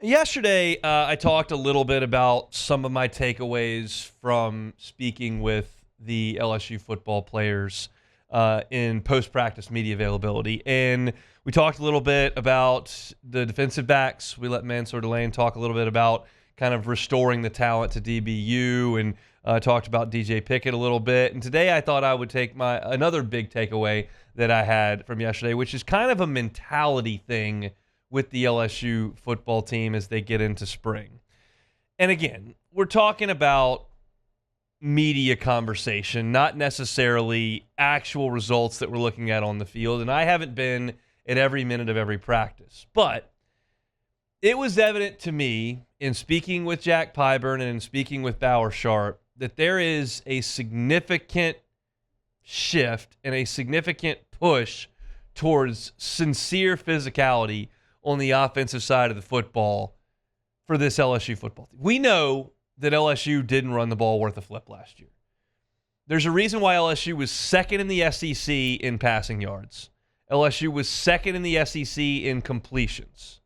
Yesterday, I talked a little bit about some of my takeaways from speaking with the LSU football players in post-practice media availability. And we talked a little bit about the defensive backs. We let Mansour Delane talk a little bit about kind of restoring the talent to DBU, and talked about DJ Pickett a little bit. And today I thought I would take another big takeaway that I had from yesterday, which is kind of a mentality thing with the LSU football team as they get into spring. And again, we're talking about media conversation, not necessarily actual results that we're looking at on the field. And I haven't been at every minute of every practice. But it was evident to me in speaking with Jack Pyburn and in speaking with Bauer Sharp that there is a significant shift and a significant push towards sincere physicality on the offensive side of the football for this LSU football team. We know that LSU didn't run the ball worth a flip last year. There's a reason why LSU was second in the SEC in passing yards. LSU was second in the SEC in completions.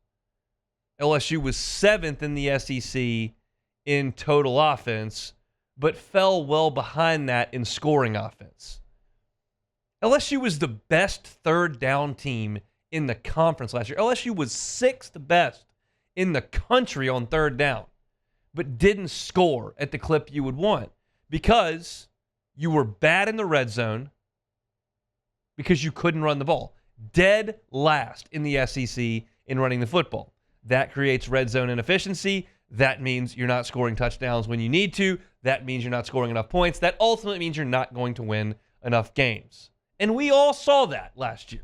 LSU was seventh in the SEC in total offense, but fell well behind that in scoring offense. LSU was the best third down team in the conference last year. LSU was sixth best in the country on third down, but didn't score at the clip you would want because you were bad in the red zone because you couldn't run the ball. Dead last in the SEC in running the football. That creates red zone inefficiency. That means you're not scoring touchdowns when you need to. That means you're not scoring enough points. That ultimately means you're not going to win enough games. And we all saw that last year.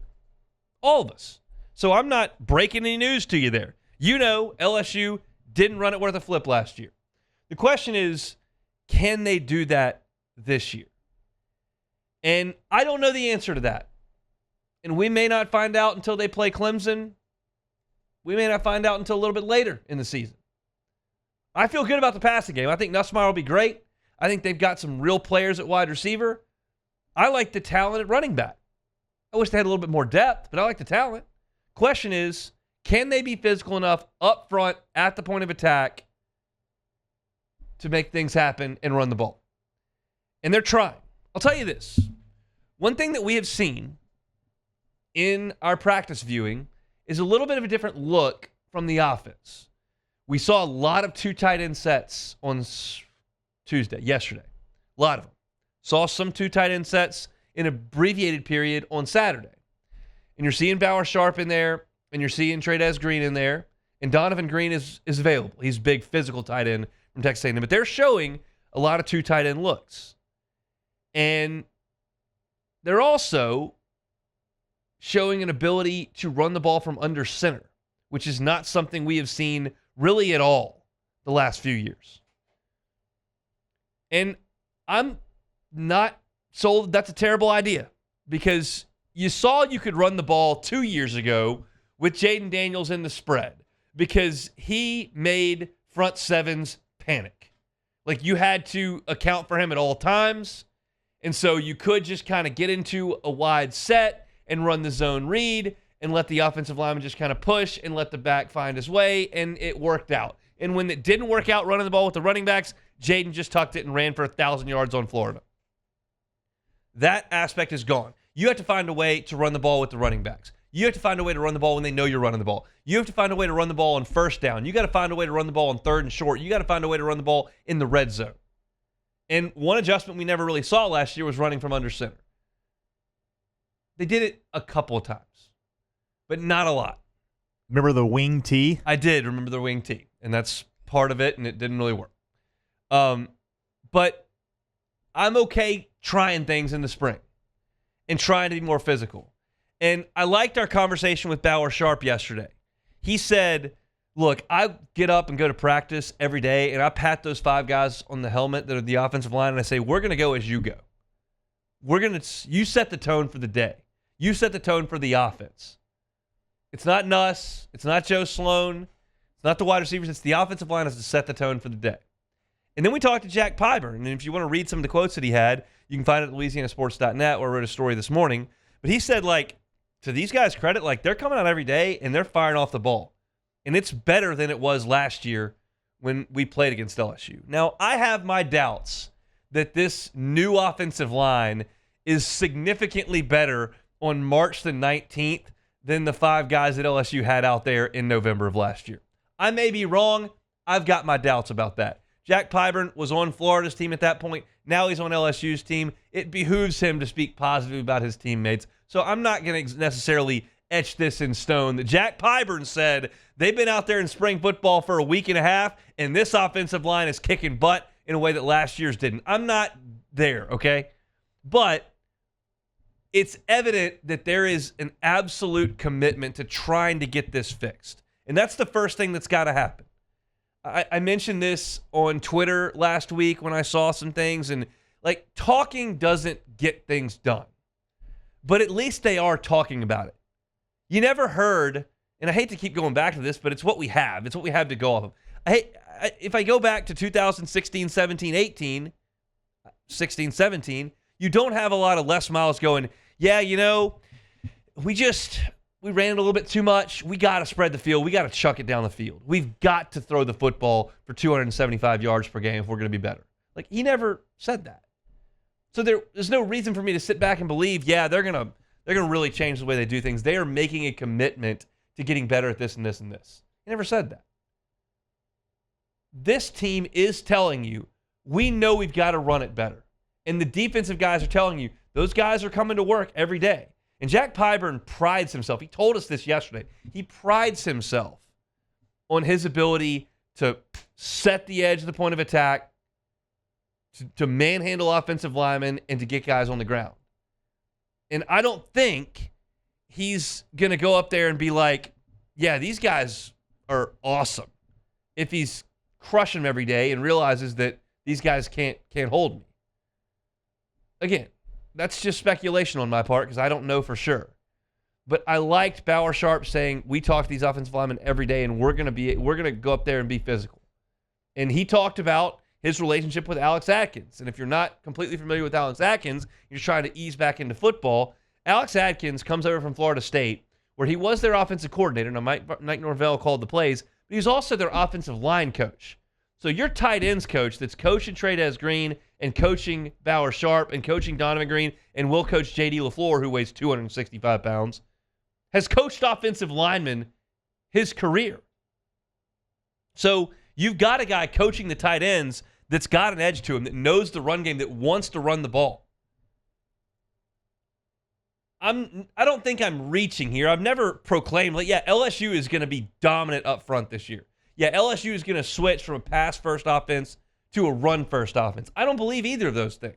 All of us. So I'm not breaking any news to you there. You know LSU didn't run it worth a flip last year. The question is, can they do that this year? And I don't know the answer to that. And we may not find out until they play Clemson. We may not find out until a little bit later in the season. I feel good about the passing game. I think Nussmeier will be great. I think they've got some real players at wide receiver. I like the talent at running back. I wish they had a little bit more depth, but I like the talent. Question is, can they be physical enough up front at the point of attack to make things happen and run the ball? And they're trying. I'll tell you this. One thing that we have seen in our practice viewing is a little bit of a different look from the offense. We saw a lot of two tight end sets on yesterday. A lot of them. Saw some two tight end sets in an abbreviated period on Saturday. And you're seeing Bauer Sharp in there, and you're seeing Trey'Dez Green in there, and Donovan Green is available. He's a big physical tight end from Texas A&M, but they're showing a lot of two tight end looks. And they're also showing an ability to run the ball from under center, which is not something we have seen really at all the last few years. And I'm not sold that's a terrible idea because you saw you could run the ball 2 years ago with Jaden Daniels in the spread because he made front sevens panic. Like you had to account for him at all times. And so you could just kind of get into a wide set and run the zone read and let the offensive lineman just kind of push and let the back find his way. And it worked out. And when it didn't work out running the ball with the running backs, Jaden just tucked it and ran for 1,000 yards on Florida. That aspect is gone. You have to find a way to run the ball with the running backs. You have to find a way to run the ball when they know you're running the ball. You have to find a way to run the ball on first down. You got to find a way to run the ball on third and short. You got to find a way to run the ball in the red zone. And one adjustment we never really saw last year was running from under center. They did it a couple of times, but not a lot. Remember the wing tee? I did remember the wing tee, and that's part of it, and it didn't really work. But I'm okay trying things in the spring and trying to be more physical. And I liked our conversation with Bauer Sharp yesterday. He said, look, I get up and go to practice every day, and I pat those five guys on the helmet that are the offensive line, and I say, we're going to go as you go. You set the tone for the day. You set the tone for the offense. It's not Nuss. It's not Joe Sloan. It's not the wide receivers. It's the offensive line has to set the tone for the day. And then we talked to Jack Pyburn, and if you want to read some of the quotes that he had, you can find it at LouisianaSports.net, where I wrote a story this morning. But he said, like, to these guys' credit, like, they're coming out every day, and they're firing off the ball. And it's better than it was last year when we played against LSU. Now, I have my doubts that this new offensive line is significantly better on March the 19th than the 5 guys that LSU had out there in November of last year. I may be wrong. I've got my doubts about that. Jack Pyburn was on Florida's team at that point. Now he's on LSU's team. It behooves him to speak positively about his teammates. So I'm not going to necessarily etch this in stone that Jack Pyburn said they've been out there in spring football for a week and a half, and this offensive line is kicking butt in a way that last year's didn't. I'm not there, okay? But it's evident that there is an absolute commitment to trying to get this fixed. And that's the first thing that's got to happen. I mentioned this on Twitter last week when I saw some things, and like, talking doesn't get things done. But at least they are talking about it. You never heard, and I hate to keep going back to this, but it's what we have. It's what we have to go off of. If I go back to 2016, 17, 18, 16, 17, you don't have a lot of Les Miles going, yeah, you know, we ran it a little bit too much. We got to spread the field. We got to chuck it down the field. We've got to throw the football for 275 yards per game if we're going to be better. Like, he never said that. So there's no reason for me to sit back and believe, yeah, they're going to really change the way they do things. They are making a commitment to getting better at this and this and this. He never said that. This team is telling you, we know we've got to run it better. And the defensive guys are telling you, those guys are coming to work every day. And Jack Pyburn prides himself. He told us this yesterday. He prides himself on his ability to set the edge of the point of attack, to manhandle offensive linemen, and to get guys on the ground. And I don't think he's going to go up there and be like, yeah, these guys are awesome, if he's crushing them every day and realizes that these guys can't hold me. Again, that's just speculation on my part because I don't know for sure. But I liked Bauer Sharp saying, we talk to these offensive linemen every day, and we're going to go up there and be physical. And he talked about his relationship with Alex Atkins. And if you're not completely familiar with Alex Atkins, you're trying to ease back into football. Alex Atkins comes over from Florida State, where he was their offensive coordinator. Now, Mike Norvell called the plays, but he's also their offensive line coach. So your tight ends coach that's coaching Trey'Dez Green and coaching Bauer Sharp and coaching Donovan Green and will coach J.D. LaFleur, who weighs 265 pounds, has coached offensive linemen his career. So you've got a guy coaching the tight ends that's got an edge to him, that knows the run game, that wants to run the ball. I don't think I'm reaching here. I've never proclaimed, like, yeah, LSU is going to be dominant up front this year. Yeah, LSU is going to switch from a pass-first offense to a run-first offense. I don't believe either of those things.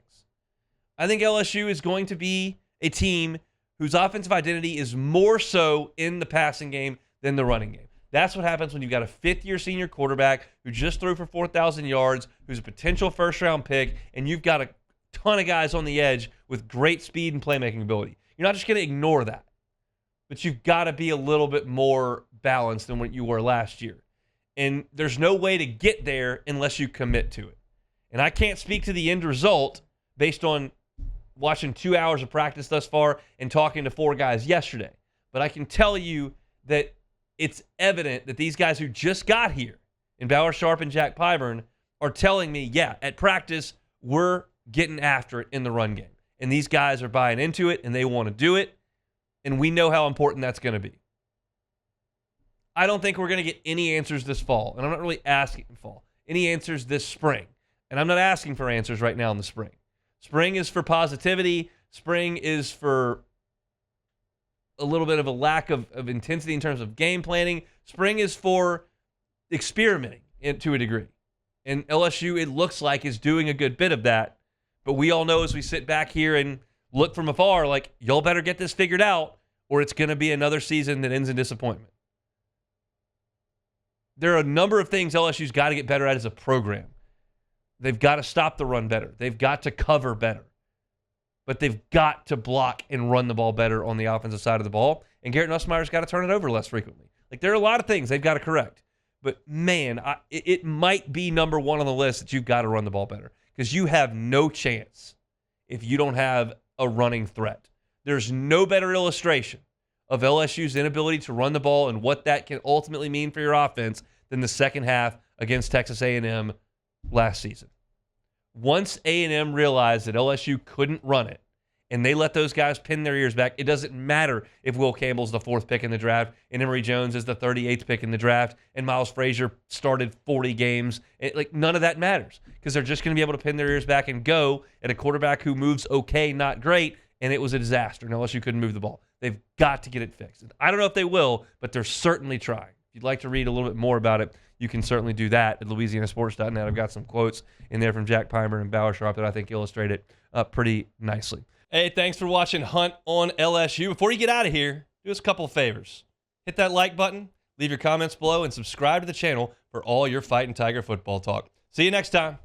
I think LSU is going to be a team whose offensive identity is more so in the passing game than the running game. That's what happens when you've got a fifth-year senior quarterback who just threw for 4,000 yards, who's a potential first-round pick, and you've got a ton of guys on the edge with great speed and playmaking ability. You're not just going to ignore that, but you've got to be a little bit more balanced than what you were last year. And there's no way to get there unless you commit to it. And I can't speak to the end result based on watching 2 hours of practice thus far and talking to 4 guys yesterday. But I can tell you that it's evident that these guys who just got here, and Bauer Sharp and Jack Pyburn, are telling me, yeah, at practice, we're getting after it in the run game. And these guys are buying into it, and they want to do it. And we know how important that's going to be. I don't think we're going to get any answers this fall, and I'm not really asking for fall. Any answers this spring. And I'm not asking for answers right now in the spring. Spring is for positivity. Spring is for a little bit of a lack of intensity in terms of game planning. Spring is for experimenting to a degree. And LSU, it looks like, is doing a good bit of that. But we all know as we sit back here and look from afar, like, y'all better get this figured out, or it's going to be another season that ends in disappointment. There are a number of things LSU's got to get better at as a program. They've got to stop the run better. They've got to cover better. But they've got to block and run the ball better on the offensive side of the ball. And Garrett Nussmeier's got to turn it over less frequently. Like, there are a lot of things they've got to correct. But, man, it might be number one on the list that you've got to run the ball better. Because you have no chance if you don't have a running threat. There's no better illustration of LSU's inability to run the ball and what that can ultimately mean for your offense than the second half against Texas A&M last season. Once A&M realized that LSU couldn't run it, and they let those guys pin their ears back, it doesn't matter if Will Campbell's the 4th pick in the draft and Emory Jones is the 38th pick in the draft and Miles Frazier started 40 games. None of that matters because they're just going to be able to pin their ears back and go at a quarterback who moves okay, not great, and it was a disaster, and LSU couldn't move the ball. They've got to get it fixed. I don't know if they will, but they're certainly trying. If you'd like to read a little bit more about it, you can certainly do that at LouisianaSports.net. I've got some quotes in there from Jack Pimer and Bauer Sharp that I think illustrate it pretty nicely. Hey, thanks for watching Hunt on LSU. Before you get out of here, do us a couple of favors. Hit that like button, leave your comments below, and subscribe to the channel for all your Fighting Tiger football talk. See you next time.